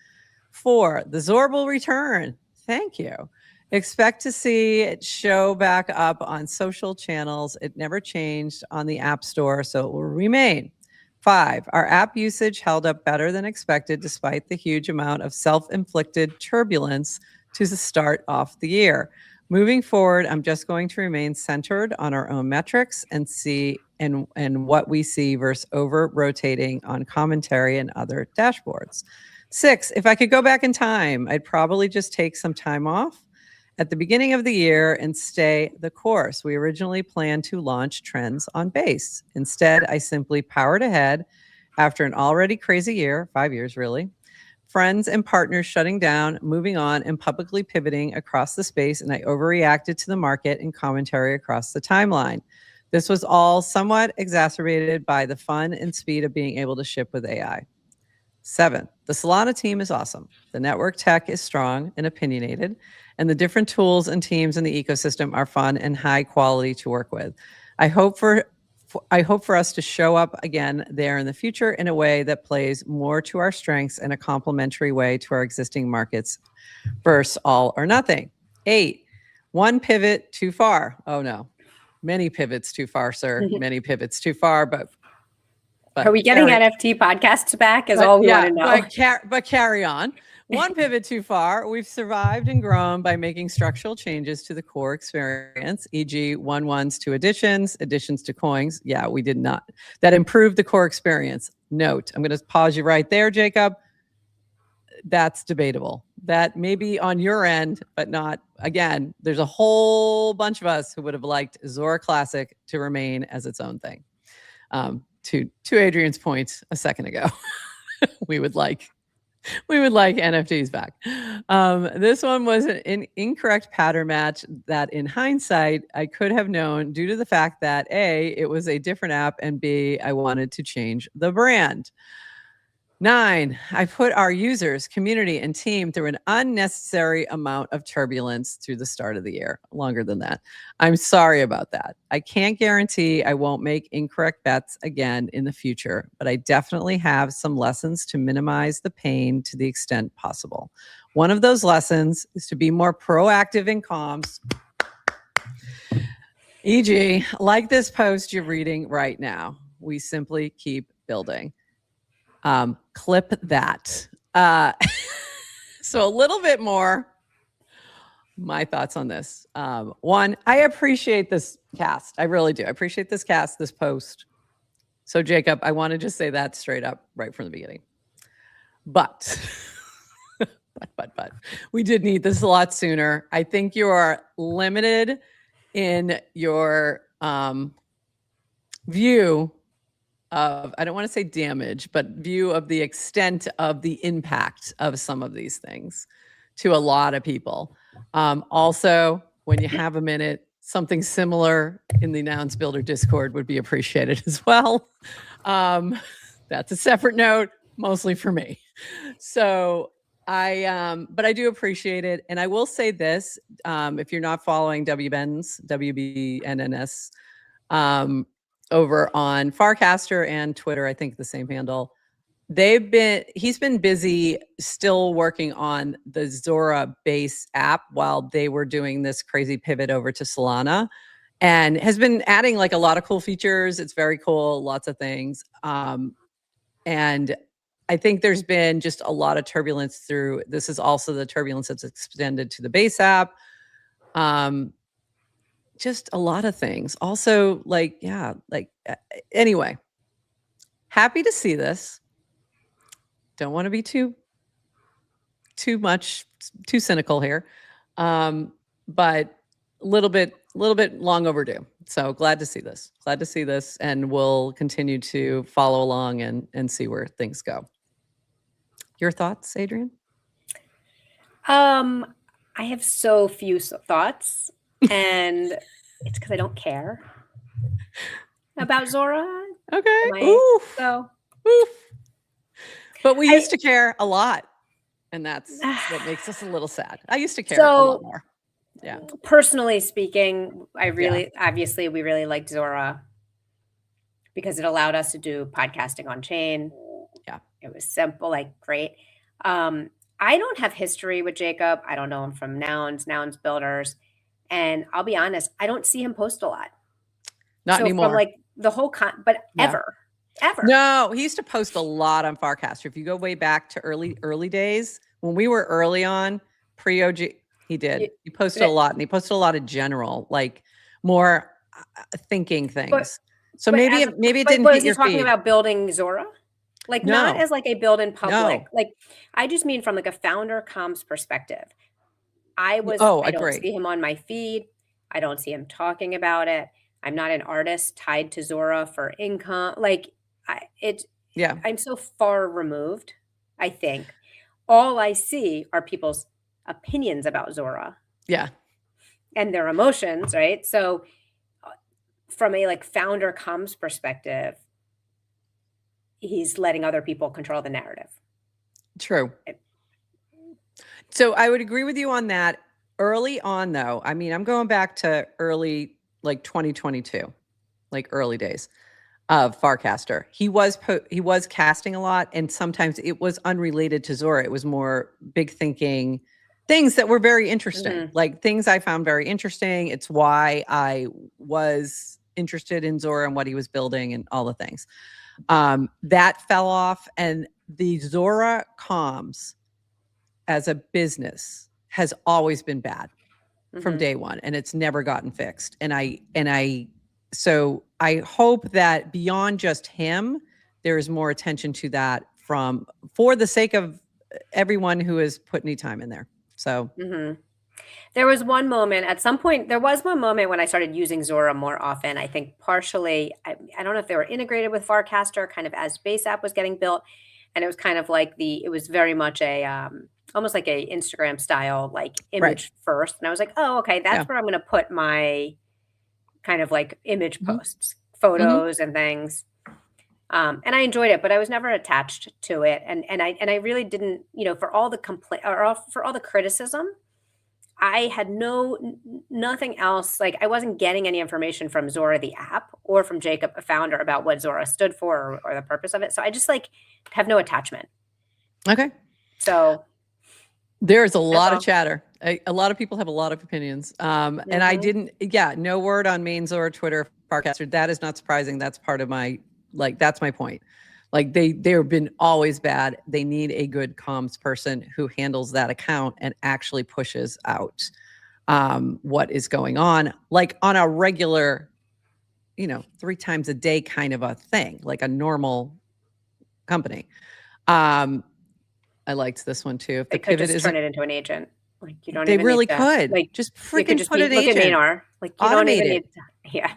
4, the Zora will return. Thank you. Expect to see it show back up on social channels. It never changed on the App Store, so it will remain. 5, our app usage held up better than expected despite the huge amount of self-inflicted turbulence to start off the year. Moving forward, I'm just going to remain centered on our own metrics and see and what we see versus over rotating on commentary and other dashboards. 6, if I could go back in time, I'd probably just take some time off at the beginning of the year and stay the course. We originally planned to launch trends on base. Instead, I simply powered ahead after an already crazy year, 5 years really. Friends and partners shutting down, moving on, and publicly pivoting across the space, and I overreacted to the market and commentary across the timeline. This was all somewhat exacerbated by the fun and speed of being able to ship with AI. 7, the Solana team is awesome. The network tech is strong and opinionated, and the different tools and teams in the ecosystem are fun and high quality to work with. I hope for us to show up again there in the future in a way that plays more to our strengths in a complementary way to our existing markets versus all or nothing. 8, one pivot too far. Oh no, many pivots too far, sir. Many pivots too far, but are we getting NFT podcasts back is all we want to know. But carry on. One pivot too far. We've survived and grown by making structural changes to the core experience, e.g. ones to additions to coins. Yeah, we did not. That improved the core experience. Note, I'm going to pause you right there, Jacob. That's debatable. That may be on your end, but not, again, there's a whole bunch of us who would have liked Zora Classic to remain as its own thing. To Adrienne's point a second ago, we would like We would like NFTs back. This one was an incorrect pattern match that in hindsight, I could have known due to the fact that A, it was a different app, and B, I wanted to change the brand. 9, I put our users, community, and team through an unnecessary amount of turbulence through the start of the year. Longer than that. I'm sorry about that. I can't guarantee I won't make incorrect bets again in the future, but I definitely have some lessons to minimize the pain to the extent possible. One of those lessons is to be more proactive in comms. E.g., like this post you're reading right now, we simply keep building. Clip that. So a little bit more, my thoughts on this. One, I appreciate this cast. I really do. I appreciate this cast, this post. So Jacob, I want to just say that straight up right from the beginning. But, but, we did need this a lot sooner. I think you are limited in your view of, I don't want to say damage, but view of the extent of the impact of some of these things to a lot of people. Also, when you have a minute, something similar in the Nouns Builder Discord would be appreciated as well. That's a separate note, mostly for me. So but I do appreciate it. And I will say this, if you're not following WBNNS, over on Farcaster and Twitter, I think the same handle. He's been busy still working on the Zora base app while they were doing this crazy pivot over to Solana, and has been adding like a lot of cool features. It's very cool, lots of things. And I think there's been just a lot of turbulence through. This is also the turbulence that's extended to the base app. Just a lot of things. Also, anyway, happy to see this. Don't want to be too cynical here. But a little bit long overdue. So glad to see this. And we'll continue to follow along and see where things go. Your thoughts, Adrienne? I have so few thoughts, and it's because I don't care about Zora. Okay. Oof. So, oof. But we used to care a lot, and that's what makes us a little sad. I used to care a lot more. Yeah. Personally speaking, obviously we really liked Zora because it allowed us to do podcasting on chain. Yeah. It was simple, great. I don't have history with Jacob. I don't know him from Nouns Builders. And I'll be honest, I don't see him post a lot. Not anymore. From the whole ever. No, he used to post a lot on Farcaster. If you go way back to early days, when we were early on, pre-OG, he did. He posted a lot, and he posted a lot of general, more thinking things. So maybe it didn't hit your feed. Talking about building Zora? Not as a build in public. No. I just mean from a founder comms perspective. I don't see him on my feed. I don't see him talking about it. I'm not an artist tied to Zora for income. I'm so far removed, I think. All I see are people's opinions about Zora. Yeah. And their emotions, right? So from a founder comms perspective, he's letting other people control the narrative. True. So I would agree with you on that. Early on, though, I mean, I'm going back to early 2022, early days of Farcaster. He was casting a lot, and sometimes it was unrelated to Zora. It was more big thinking things that were very interesting, things I found very interesting. It's why I was interested in Zora and what he was building and all the things. That fell off, and the Zora comms as a business has always been bad from day one, and it's never gotten fixed. So I hope that beyond just him, there is more attention to that for the sake of everyone who has put any time in there. So there was one moment when I started using Zora more often. I think partially, I don't know if they were integrated with Farcaster kind of as base app was getting built. and it was kind of like it was very much a almost like a Instagram style, like image first. And I was like, oh, okay, that's where I'm going to put my kind of like image posts, photos and things. And I enjoyed it, but I was never attached to it. And I really didn't, for all the for all the criticism, I had nothing else. Like, I wasn't getting any information from Zora, the app, or from Jacob, a founder, about what Zora stood for or the purpose of it. So I just like have no attachment. Okay. So there's a lot of chatter. A lot of people have a lot of opinions. And I didn't, no word on main Zora, Twitter, Farcaster. That is not surprising. That's part of my, that's my point. Like, they've been always bad. They need a good comms person who handles that account and actually pushes out what is going on, like on a regular, 3 times a day kind of a thing, like a normal company. I liked this one too. If they could just turn it into an agent. Like, you don't. They really could. Like, just freaking put an agent. Look at Maynard. Like, you don't even need to,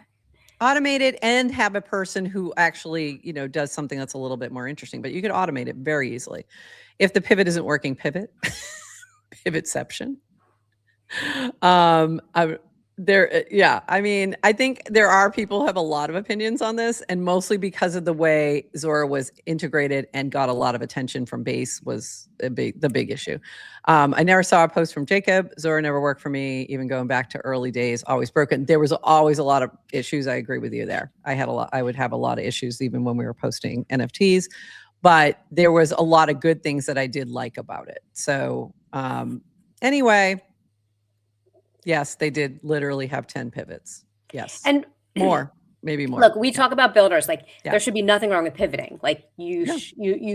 automate it and have a person who actually, does something that's a little bit more interesting. But you could automate it very easily. If the pivot isn't working, pivot. Pivotception. I think there are people who have a lot of opinions on this, and mostly because of the way Zora was integrated and got a lot of attention from base was the big issue. I never saw a post from Jacob. Zora never worked for me, even going back to early days, always broken. There was always a lot of issues. I agree with you there. I would have a lot of issues even when we were posting NFTs, but there was a lot of good things that I did like about it. So anyway, yes, they did literally have 10 pivots. Yes. And more, maybe more. Look, we talk about builders, like there should be nothing wrong with pivoting. Like you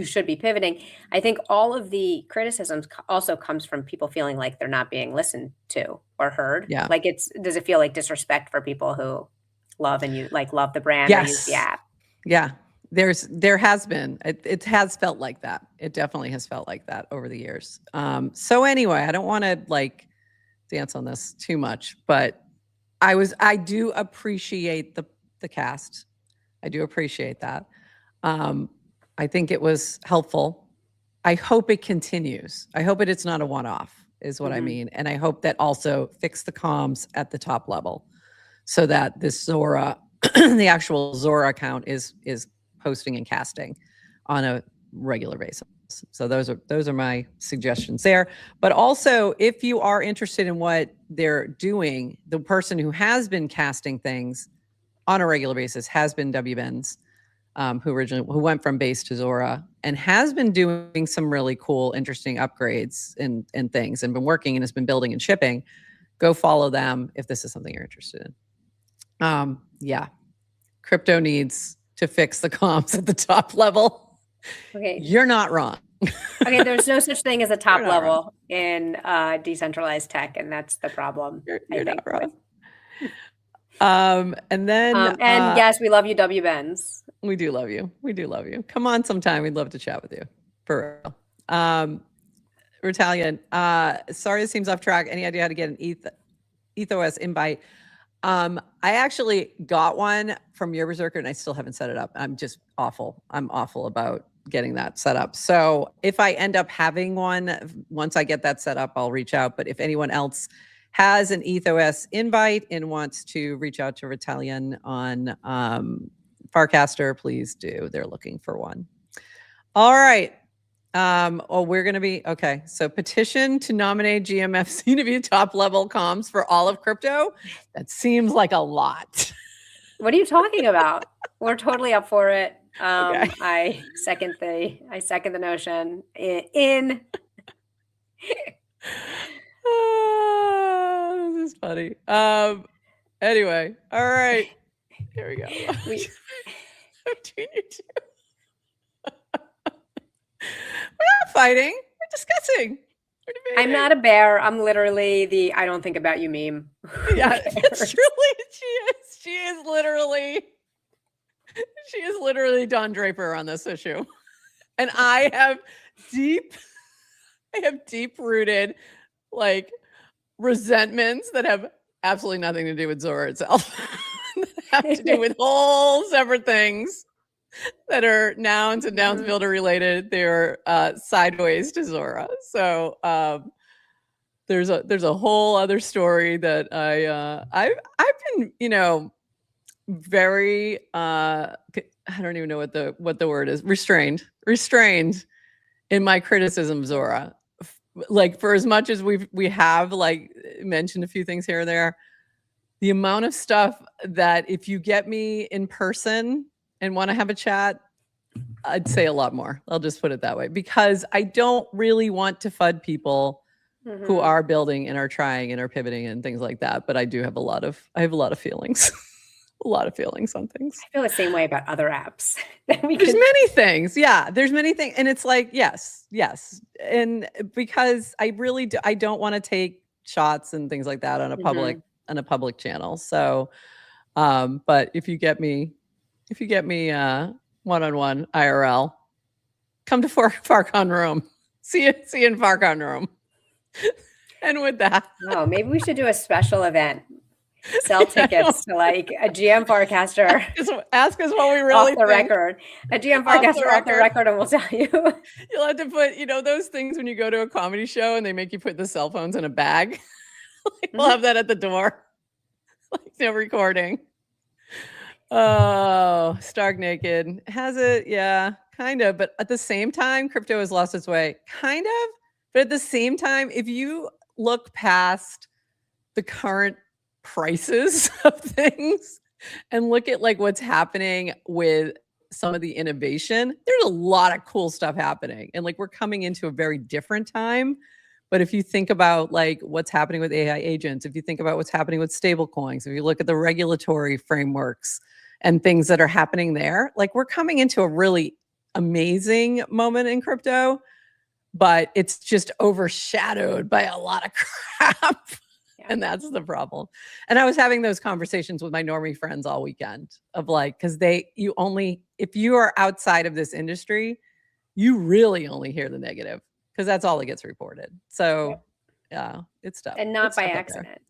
should be pivoting. I think all of the criticisms also comes from people feeling like they're not being listened to or heard. Yeah. Like, does it feel like disrespect for people who love the brand or use the app? Yeah. There has been, it has felt like that. It definitely has felt like that over the years. So anyway, I don't want to dance on this too much, but I do appreciate the cast. I do appreciate that. I think it was helpful. I hope it continues. I hope it's not a one-off is what I mean. And I hope that also fix the comms at the top level so that this Zora, the actual Zora account is posting and casting on a regular basis. So those are my suggestions there. But also, if you are interested in what they're doing, the person who has been casting things on a regular basis has been W. Benz, who went from base to Zora and has been doing some really cool, interesting upgrades and things, and been working and has been building and shipping. Go follow them if this is something you're interested in. Crypto needs to fix the comms at the top level. Okay. You're not wrong. Okay, there's no such thing as a top level in decentralized tech, and that's the problem. You're not wrong. And then yes, we love you, W. Benz. We do love you. We do love you. Come on sometime. We'd love to chat with you. For real. Ritalian, sorry this seems off track. Any idea how to get an ethos invite? I actually got one from your Berserker and I still haven't set it up. I'm just awful. I'm awful about getting that set up. So if I end up having one, once I get that set up, I'll reach out. But if anyone else has an ethos invite and wants to reach out to Ritalian on Farcaster, please do. They're looking for one. All right. We're going to be, okay. So petition to nominate GMFC to be top level comms for all of crypto. That seems like a lot. What are you talking about? We're totally up for it. Okay. I second the notion in. This is funny. Anyway. All right. Here we go. Between you two. We're not fighting. We're discussing. We're debating. I'm not a bear. I'm literally the I don't think about you meme. Yeah, it's truly, she is literally Don Draper on this issue. And I have deep rooted resentments that have absolutely nothing to do with Zora itself. That have to do with whole separate things. that are nouns and nouns builder related. They're sideways to Zora. So there's a whole other story that I've been, you know, very I don't even know what the word is, restrained in my criticism of Zora. Like, for as much as we have like mentioned a few things here and there, the amount of stuff that if you get me in person and want to have a chat, I'd say a lot more. I'll just put it that way, because I don't really want to FUD people who are building and are trying and are pivoting and things like that. But I do have a lot of feelings. A lot of feelings on things. I feel the same way about other apps. There's many things. Yeah, there's many things. And it's like, yes. And because I really do, I don't want to take shots and things like that on a public channel. So, but if you get me one-on-one IRL, come to Farcon room. See you in Farcon room. And with that, oh, maybe we should do a special event. Sell tickets to like a GM Farcaster. Ask us what we really off the record. A GM Farcaster off the record, and we'll tell you. You'll have to put, you know, those things when you go to a comedy show and they make you put the cell phones in a bag. Like, we'll have that at the door. Like, no recording. Oh, stark naked. Has it? Yeah, kind of. But at the same time, crypto has lost its way. Kind of. But at the same time, if you look past the current prices of things and look at like what's happening with some of the innovation, there's a lot of cool stuff happening. And like, we're coming into a very different time. But if you think about like what's happening with AI agents, if you think about what's happening with stable coins, if you look at the regulatory frameworks and things that are happening there, like, we're coming into a really amazing moment in crypto, but it's just overshadowed by a lot of crap. And that's the problem. And I was having those conversations with my normie friends all weekend of like, because if you are outside of this industry, you really only hear the negative, because that's all that gets reported. So yeah, it's tough. And not by accident.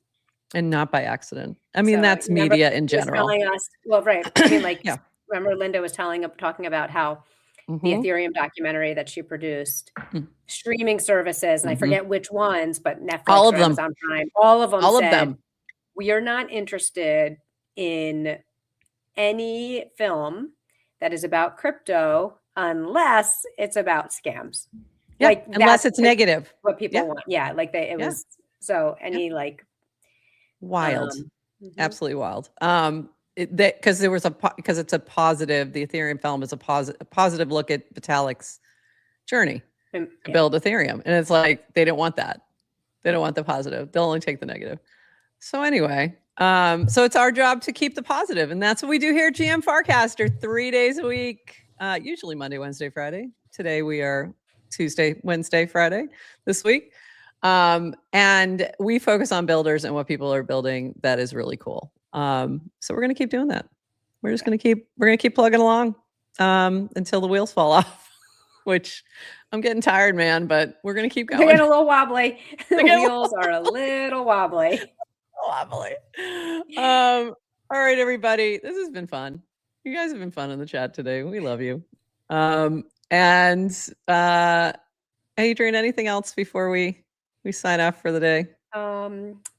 And not by accident. I mean, that's media in general. Telling us, well, right. I mean, like, remember Linda was talking about how the Ethereum documentary that she produced, streaming services, and I forget which ones, but Netflix, all of them, Amazon Prime, all of them, we are not interested in any film that is about crypto unless it's about scams. Yeah, like, unless it's negative. What people want. Yeah, like it was, so any like wild, absolutely wild. Because it's a positive. The Ethereum film is a positive look at Vitalik's journey to build Ethereum, and it's like they don't want that. They don't want the positive. They'll only take the negative. So anyway, so it's our job to keep the positive, and that's what we do here at GM Farcaster 3 days a week, usually Monday, Wednesday, Friday. Today we are Tuesday, Wednesday, Friday this week, and we focus on builders and what people are building that is really cool. So we're going to keep doing that. We're just going to keep plugging along, until the wheels fall off, which I'm getting tired, man, but we're going to keep going. They're getting a little wobbly. The wheels are a little wobbly. All right, everybody. This has been fun. You guys have been fun in the chat today. We love you. And Adrienne, anything else before we sign off for the day?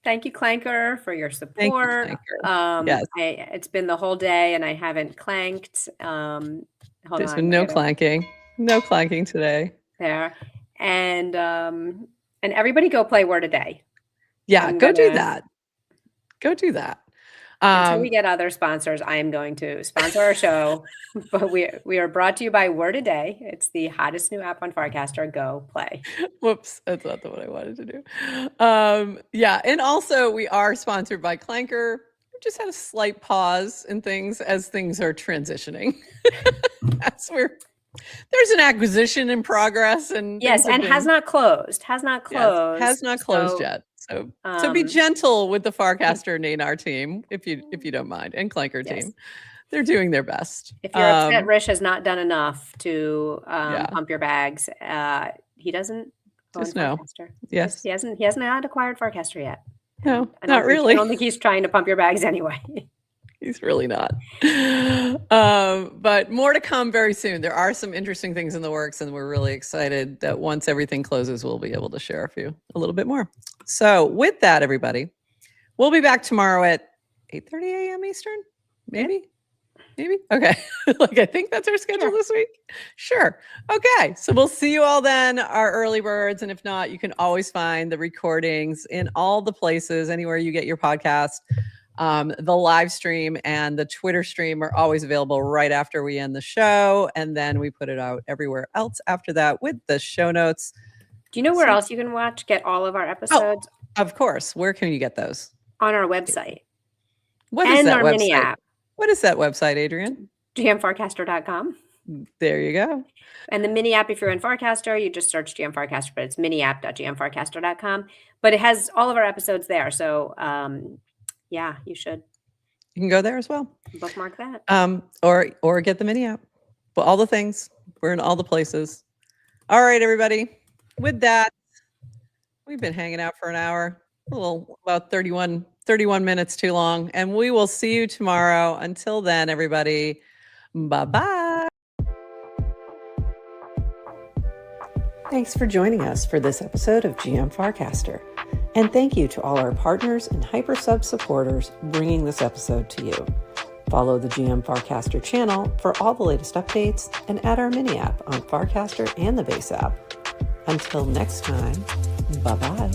Thank you, Clanker, for your support. Yes. It's been the whole day and I haven't clanked. There's been no clanking today. There. And everybody go play Word a Day. Yeah, go do that. Go do that. Until we get other sponsors, I am going to sponsor our show. But we are brought to you by Word a Day. It's the hottest new app on Farcaster. Go play. Whoops, that's not the one I wanted to do. Yeah, and also we are sponsored by Clanker. We just had a slight pause in things as things are transitioning. That's where there's an acquisition in progress, and has not closed. Has not closed yet. So be gentle with the Farcaster and NANR team, if you don't mind, and Clanker team. They're doing their best. If you're upset Rish has not done enough to pump your bags, he doesn't. Just no. Yes, he hasn't acquired Farcaster yet. No, not really. I don't think he's trying to pump your bags anyway. He's really not. But more to come very soon. There are some interesting things in the works, and we're really excited that once everything closes, we'll be able to share a little bit more. So with that, everybody, we'll be back tomorrow at 8:30 a.m. Eastern, maybe. Maybe? Okay. Like, I think that's our schedule this week. Sure. Okay. So we'll see you all then, our early birds. And if not, you can always find the recordings in all the places, anywhere you get your podcast. The live stream and the Twitter stream are always available right after we end the show. And then we put it out everywhere else after that with the show notes. Do you know where else you can get all of our episodes? Oh, of course. Where can you get those? On our website. What is that our website? Mini app. What is that website, Adrienne? GMFarcaster.com. There you go. And the mini app, if you're in Farcaster, you just search GM Farcaster, but it's miniapp.gmfarcaster.com. But it has all of our episodes there. So, yeah, you should. You can go there as well. Bookmark that. Or get the mini app. Well, all the things. We're in all the places. All right, everybody. With that, we've been hanging out for an hour. About 31 minutes too long. And we will see you tomorrow. Until then, everybody, bye-bye. Thanks for joining us for this episode of GM Farcaster. And thank you to all our partners and HyperSub supporters bringing this episode to you. Follow the GM Farcaster channel for all the latest updates and add our mini app on Farcaster and the base app. Until next time, bye-bye.